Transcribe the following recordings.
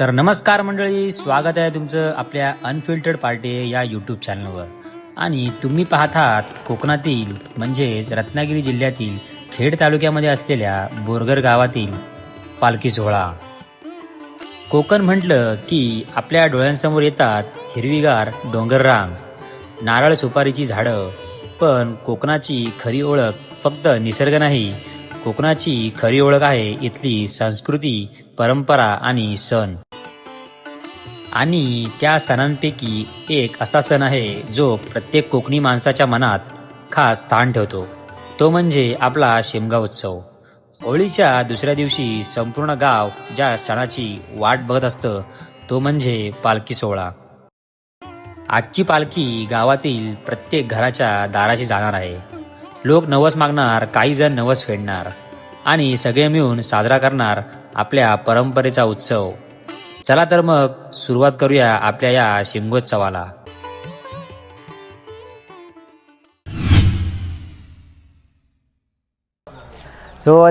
तर नमस्कार मंडळी, स्वागत आहे तुमचं आपल्या अनफिल्टर्ड पार्टी या यूट्यूब चॅनलवर. आणि तुम्ही पाहत आहात कोकणातील म्हणजेच रत्नागिरी जिल्ह्यातील खेड तालुक्यामध्ये असलेल्या बोरगर गावातील पालखी सोहळा. कोकण म्हटलं की आपल्या डोळ्यांसमोर येतात हिरवीगार डोंगररांग, नारळ सुपारीची झाडं. पण कोकणाची खरी ओळख फक्त निसर्ग नाही, कोकणाची खरी ओळख आहे इथली संस्कृती, परंपरा आणि सण. आणि त्या सणांपैकी एक असा सण आहे जो प्रत्येक कोकणी माणसाच्या मनात खास स्थान ठेवतो. तो म्हणजे आपला शिमगा उत्सव. होळीच्या दुसऱ्या दिवशी संपूर्ण गाव ज्या क्षणाची वाट बघत असतं तो म्हणजे पालखी सोहळा. आजची पालखी गावातील प्रत्येक घराच्या दाराशी जाणार आहे. लोक नवस मागणार, काही जण नवस फेडणार आणि सगळे मिळून साजरा करणार आपल्या परंपरेचा उत्सव. चला तर मग सुरुवात करूया आपल्या या शिमगोत्सवाला.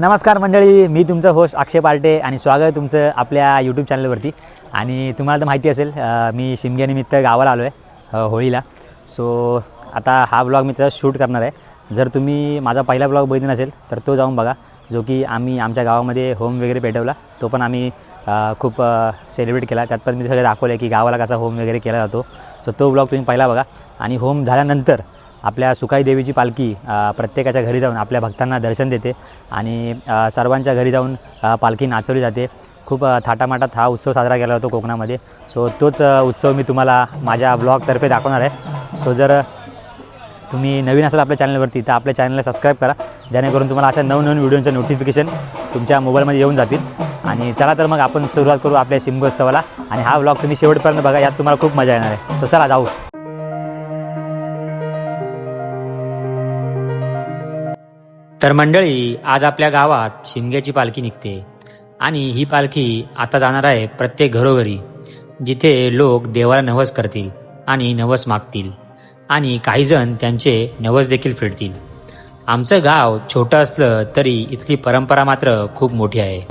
नमस्कार मंडळी, मी तुमचा होस्ट अक्षय पार्टे आणि स्वागत आहे तुमचं आपल्या यूट्यूब चॅनलवरती. आणि तुम्हाला तर माहिती असेल, मी शिमग्यानिमित्त गावाला आलो आहे होळीला. आता हा ब्लॉग मी त्याचा शूट करणार आहे. जर तुम्ही माझा पहिला ब्लॉग बघितला नसेल तर तो जाऊन बघा, जो की आम्ही आमच्या गावामध्ये होम वगैरे पेटवला. तो पण आम्ही खूप सेलिब्रेट केला. त्यात पण मी सगळं दाखवलं आहे की गावाला कसा होम वगैरे केला जातो. तो ब्लॉग तुम्ही पहिला बघा. आणि होम झाल्यानंतर आपल्या सुकाई देवीची पालखी प्रत्येकाच्या घरी जाऊन आपल्या भक्तांना दर्शन देते आणि सर्वांच्या घरी जाऊन पालखी नाचवली जाते. खूप थाटामाटात हा उत्सव साजरा केला जातो कोकणामध्ये. तोच उत्सव मी तुम्हाला माझ्या ब्लॉगतर्फे दाखवणार आहे. जर तुम्ही नवीन असाल आपल्या चॅनलवरती तर आपल्या चॅनलला सबस्क्राईब करा, जेणेकरून तुम्हाला अशा नवनवीन व्हिडिओचं नोटिफिकेशन तुमच्या मोबाईलमध्ये येऊन जातील. आणि चला तर मग आपण सुरुवात करू आपल्या शिमगोत्सवाला. आणि हा ब्लॉग तुम्ही शेवटपर्यंत बघा, यात तुम्हाला खूप मजा येणार आहे. चला जाऊ. तर मंडळी, आज आपल्या गावात शिमग्याची पालखी निघते आणि ही पालखी आता जाणार आहे प्रत्येक घरोघरी, जिथे लोक देवाला नवस करतील आणि नवस मागतील आणि काही जण त्यांचे नवस देखील फेडतील. आमचं गाव छोटं असलं तरी इथली परंपरा मात्र खूप मोठी आहे.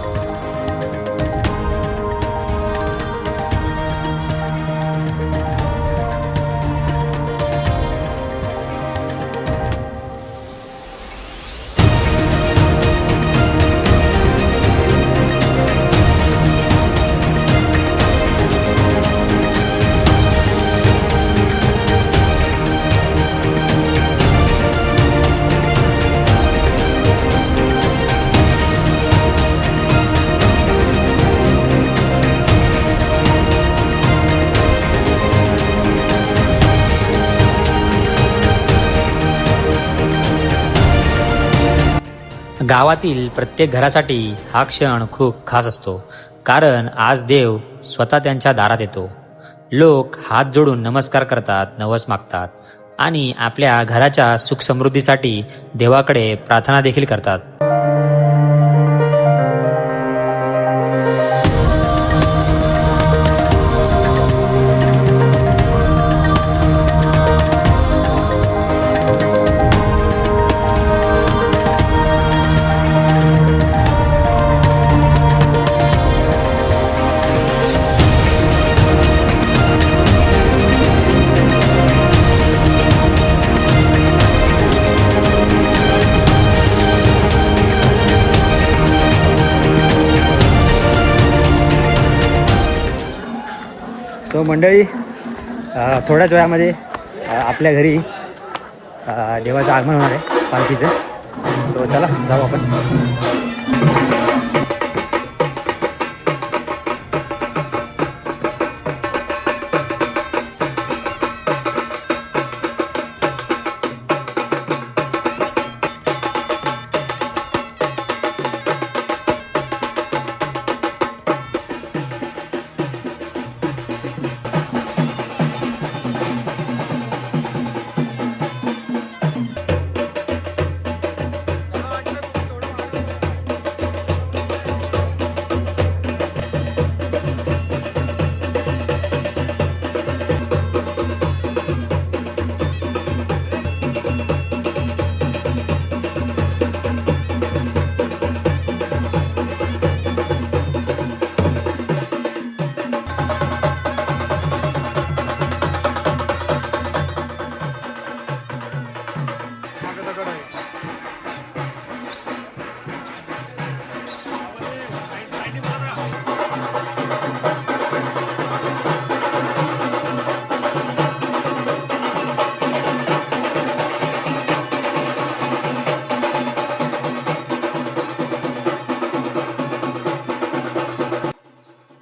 गावातील प्रत्येक घरासाठी हा क्षण खूप खास असतो, कारण आज देव स्वतः त्यांच्या दारात येतो. लोक हात जोडून नमस्कार करतात, नवस मागतात आणि आपल्या घराच्या सुख समृद्धीसाठी देवाकडे प्रार्थना देखील करतात. मंडळी, थोड्याच वेळामध्ये आपल्या घरी देवाचं आगमन होणार आहे पालखीचं. चला जाऊ आपण.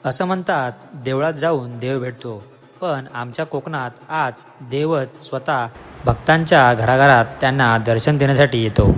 असं म्हणतात देवळात जाऊन देव भेटतो, पण आमच्या कोकणात आज देवच स्वतः भक्तांच्या घराघरात त्यांना दर्शन देण्यासाठी येतो.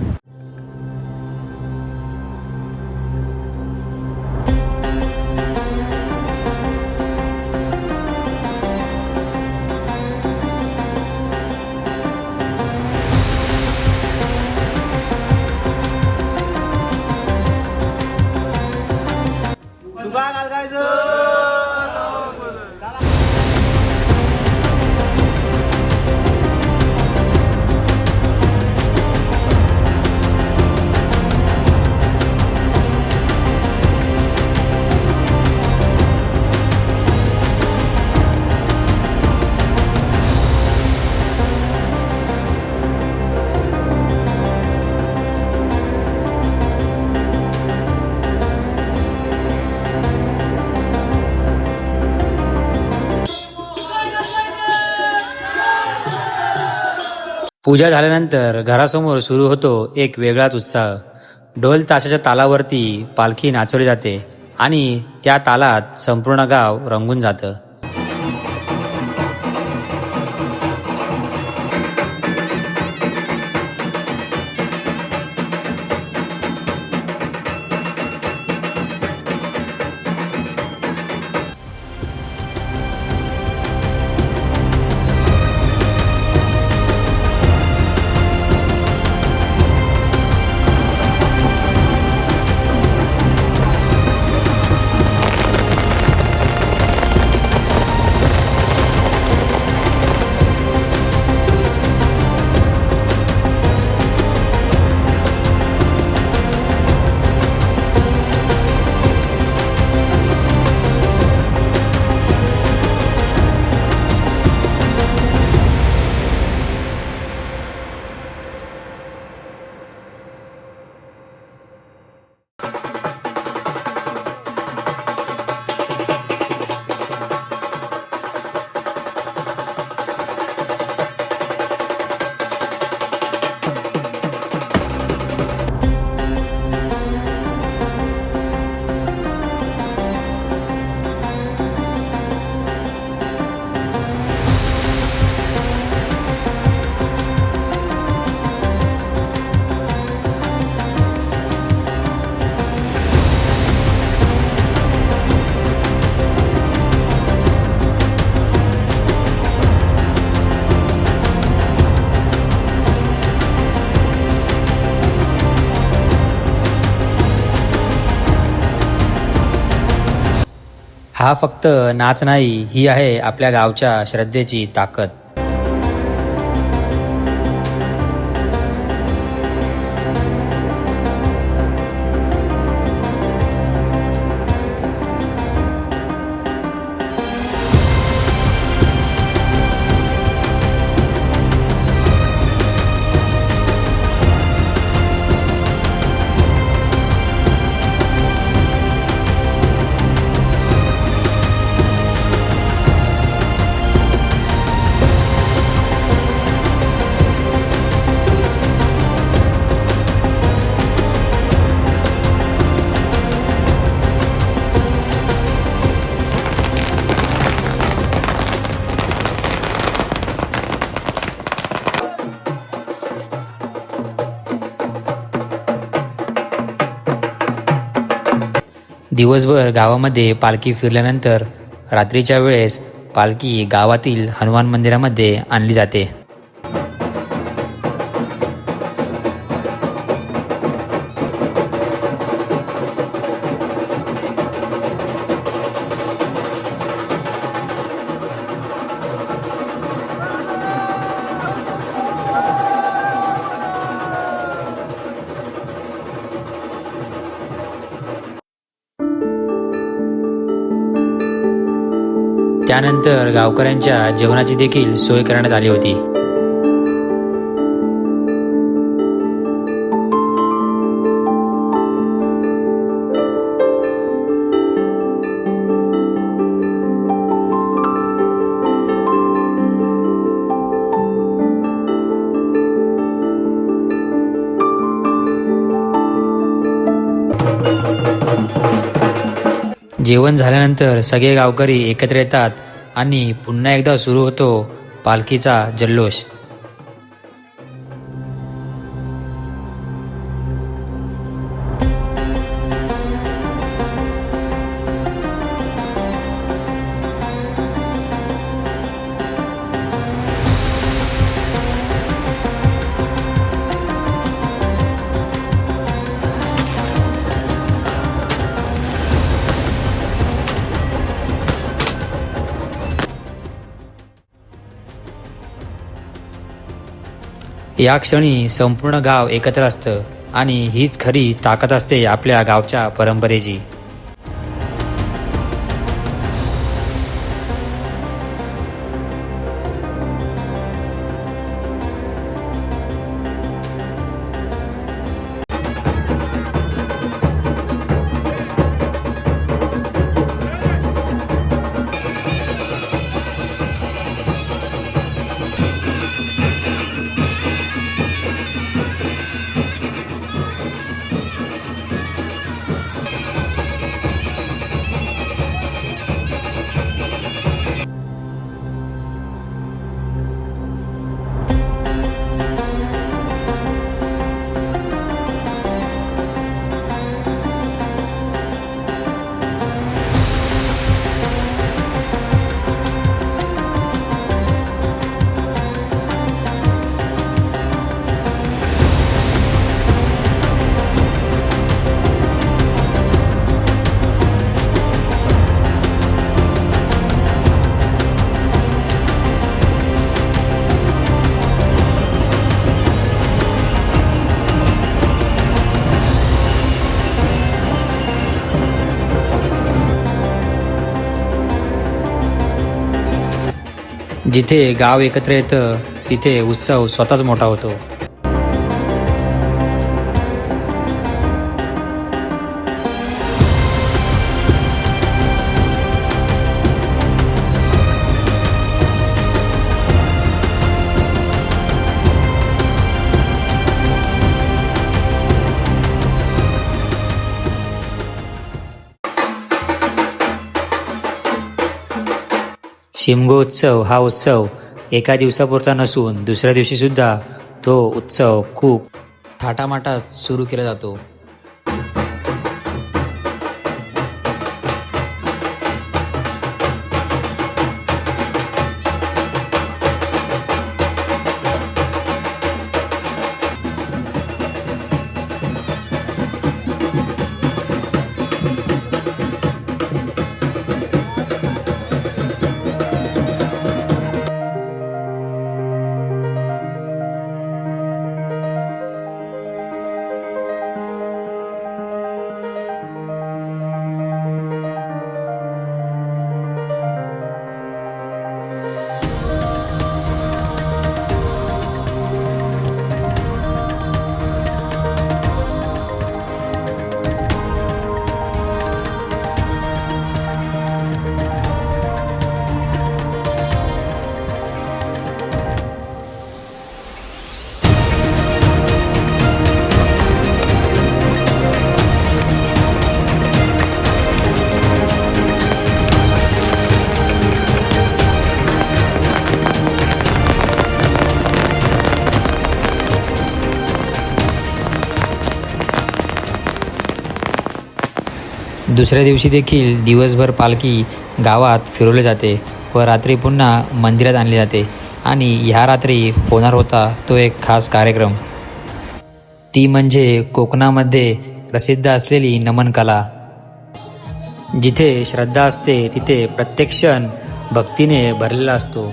पूजा झाल्यानंतर घरासमोर सुरू होतो एक वेगळाच उत्साह. ढोल ताशाच्या तालावरती पालखी नाचवली जाते आणि त्या तालात संपूर्ण गाव रंगून जातं. हा फक्त नाच नाही, ही आहे आपल्या गावच्या श्रद्धेची ताकद. दिवसभर गावामध्ये पालखी फिरल्यानंतर रात्रीच्या वेळेस पालखी गावातील हनुमान मंदिरामध्ये आणली जाते. त्यानंतर गावकऱ्यांच्या जेवणाची देखील सोय करण्यात आली होती. जेवण झाल्यानंतर सगळे गावकरी एकत्र येतात आणि पुन्हा एकदा सुरू होतो पालखीचा जल्लोष. या क्षणी संपूर्ण गाव एकत्र असतं आणि हीच खरी ताकद असते आपल्या गावच्या परंपरेची. जिथे गाव एकत्र येतं तिथे उत्सव स्वतःच मोठा होतो. शिमगोत्सव हा उत्सव एका दिवसापुरता नसून दुसऱ्या दिवशी सुद्धा तो उत्सव खूप थाटामाटात सुरू केला जातो. दुसऱ्या दिवशी देखील दिवसभर पालखी गावात फिरवली जाते व रात्री पुन्हा मंदिरात आणली जाते आणि ह्या रात्री होणार होता तो एक खास कार्यक्रम. ती म्हणजे कोकणामध्ये प्रसिद्ध असलेली नमन कला. जिथे श्रद्धा असते तिथे प्रत्येक क्षण भक्तीने भरलेला असतो.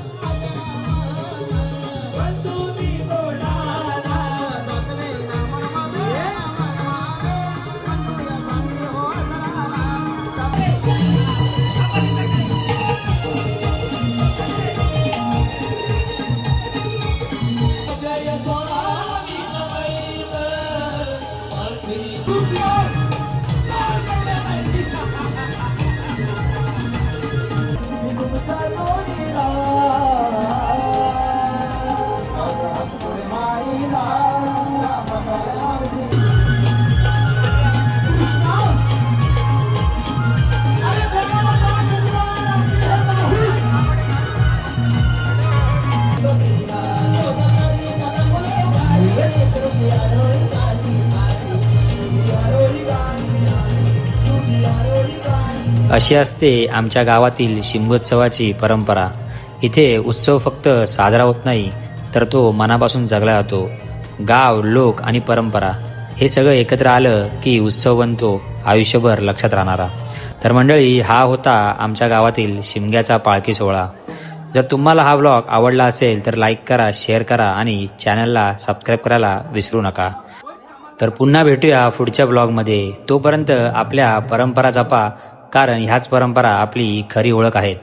अशी असते आमच्या गावातील शिमगोत्सवाची परंपरा. इथे उत्सव फक्त साजरा होत नाही, तर तो मनापासून जगला जातो. गाव, लोक आणि परंपरा हे सगळं एकत्र आलं की उत्सव बनतो आयुष्यभर लक्षात राहणारा. तर मंडळी, हा होता आमच्या गावातील शिमग्याचा पालखी सोहळा. जर तुम्हाला हा व्लॉग आवडला असेल तर लाईक करा, शेअर करा आणि चॅनलला सबस्क्राईब करायला विसरू नका. तर पुन्हा भेटूया पुढच्या ब्लॉगमध्ये. तोपर्यंत आपल्या परंपरा जपा, कारण ह्याच परंपरा आपली खरी ओळख आहेत.